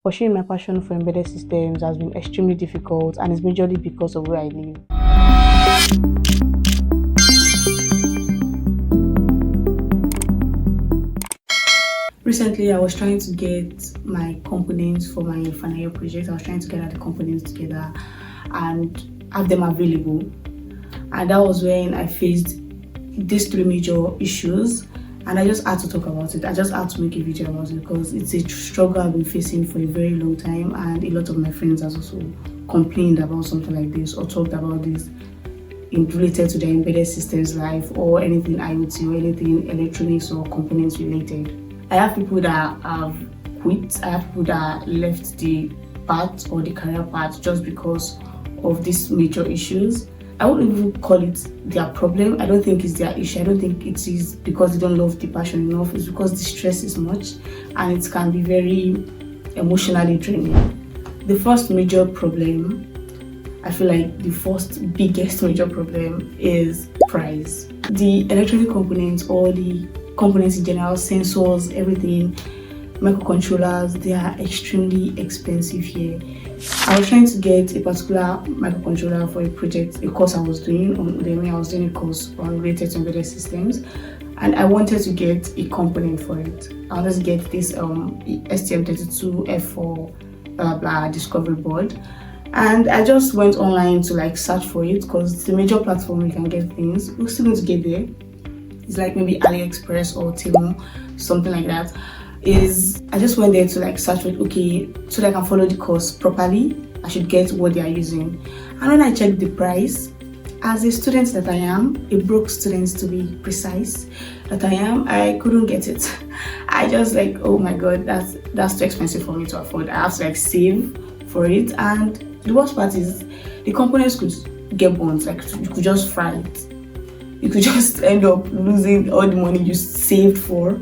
Pursuing my passion for embedded systems has been extremely difficult, and it's majorly because of where I live. Recently, I was trying to get my components for my final year project. I was trying to get all the components together and have them available. And that was when I faced these three major issues, and I just had to talk about it. I just had to make a video about it because it's a struggle I've been facing for a very long time, and a lot of my friends has also complained about something like this or talked about this in related to their embedded systems life or anything IoT or anything electronics or components related. I have people that have quit. I have people that left the path or the career path just because of these major issues. I wouldn't even call it their problem. I don't think it's their issue. I don't think it is because they don't love the passion enough. It's because the stress is much and it can be very emotionally draining. The first major problem, I feel like the first biggest major problem is price. The electronic components or the components in general, sensors, everything, microcontrollers, they are extremely expensive here. I was trying to get a particular microcontroller for a project, a course I was doing when I was doing a course on related to embedded systems, and I wanted to get a component for it. I wanted to get this STM32F4 blah blah discovery board, and I just went online to search for it because it's a major platform you can get things. We're still going to get there. It's like maybe AliExpress or Temu, something like that. I just went there to search for it, okay, so that I can follow the course properly. I should get what they are using. And when I checked the price, as a student that I am, a broke student to be precise, that I am, I couldn't get it. I just oh my god, that's too expensive for me to afford. I have to save for it, and the worst part is the components could get burnt. You could just fry it. You could just end up losing all the money you saved for,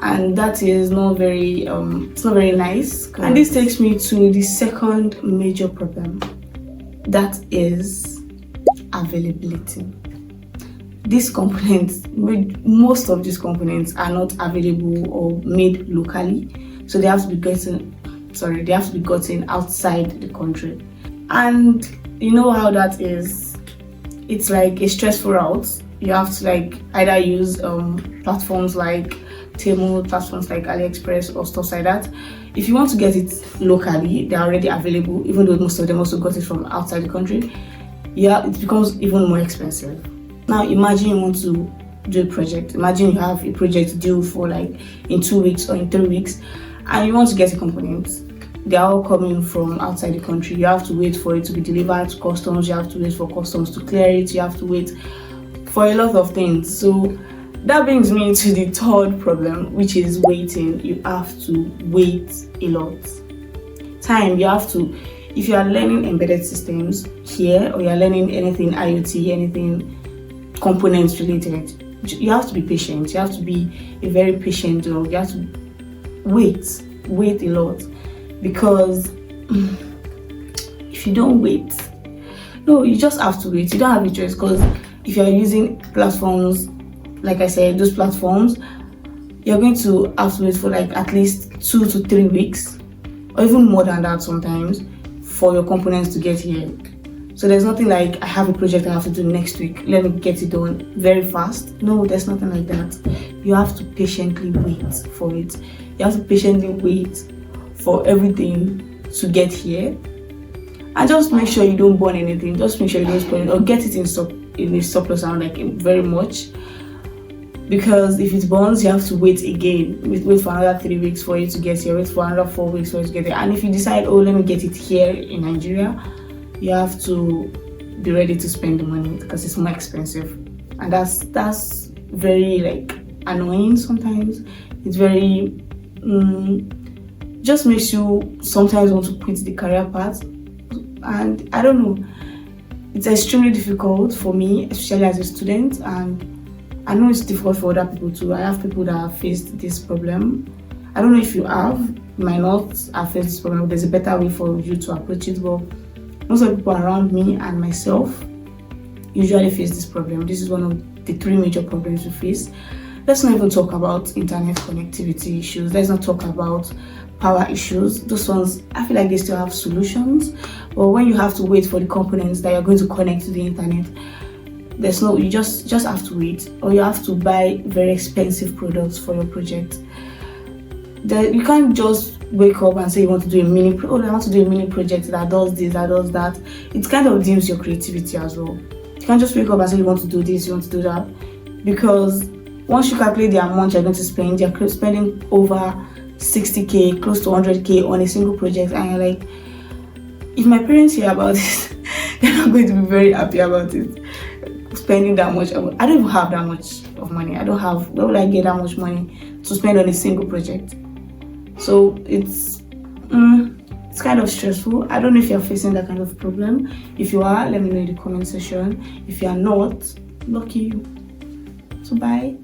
and that is not very it's not very nice. And this takes me to the second major problem, that is availability. These components, most of these components are not available or made locally, so they have to be gotten outside the country. And you know how that is. It's a stressful route. You have to either use platforms like Temu, platforms like AliExpress or stuff like that. If you want to get it locally, they're already available, even though most of them also got it from outside the country. Yeah, it becomes even more expensive. Now imagine you want to do a project. Imagine you have a project due for in 2 weeks or in 3 weeks, and you want to get a component. They're all coming from outside the country. You have to wait for it to be delivered to customs. You have to wait for customs to clear it. You have to wait for a lot of things. So that brings me to the third problem, which is waiting. You have to wait a lot. Time, you have to, if you are learning embedded systems here or you are learning anything IoT, anything components related, you have to be patient. You have to be a very patient dog. You have to wait a lot. Because if you don't wait, no, you just have to wait. You don't have a choice, because if you're using platforms, like I said, those platforms, you're going to have to wait for at least 2 to 3 weeks, or even more than that sometimes, for your components to get here. So there's nothing like, I have a project I have to do next week, let me get it done very fast. No, there's nothing like that. You have to patiently wait for it. You have to patiently wait for everything to get here, and just make sure you don't burn anything. Just make sure you don't spoil it or get it in a surplus amount, very much, because if it burns, you have to wait again. Wait for another 3 weeks for it to get here. Wait for another 4 weeks for it to get there. And if you decide, oh, let me get it here in Nigeria, you have to be ready to spend the money because it's more expensive, and that's very annoying sometimes. It's very just makes you sometimes want to quit the career path. And I don't know, it's extremely difficult for me, especially as a student, and I know it's difficult for other people too. I have people that have faced this problem. I don't know if you might not have faced this problem. There's a better way for you to approach it, but most of the people around me and myself usually face this problem. This is one of the 3 major problems we face. Let's not even talk about internet connectivity issues. Let's not talk about power issues. Those ones, I feel like they still have solutions. But when you have to wait for the components that you're going to connect to the internet, there's no, you just have to wait, or you have to buy very expensive products for your project. You can't just wake up and say you want to do a I want to do a mini project that does this, that does that. It kind of dims your creativity as well. You can't just wake up and say you want to do this, you want to do that, because once you calculate the amount you're going to spend, you're spending over 60k, close to 100k on a single project, and you're like, if my parents hear about this, they're not going to be very happy about it. Spending that much, I don't even have that much of money. Where will I get that much money to spend on a single project? So it's kind of stressful. I don't know if you're facing that kind of problem. If you are, let me know in the comment section. If you are not, lucky you. So bye.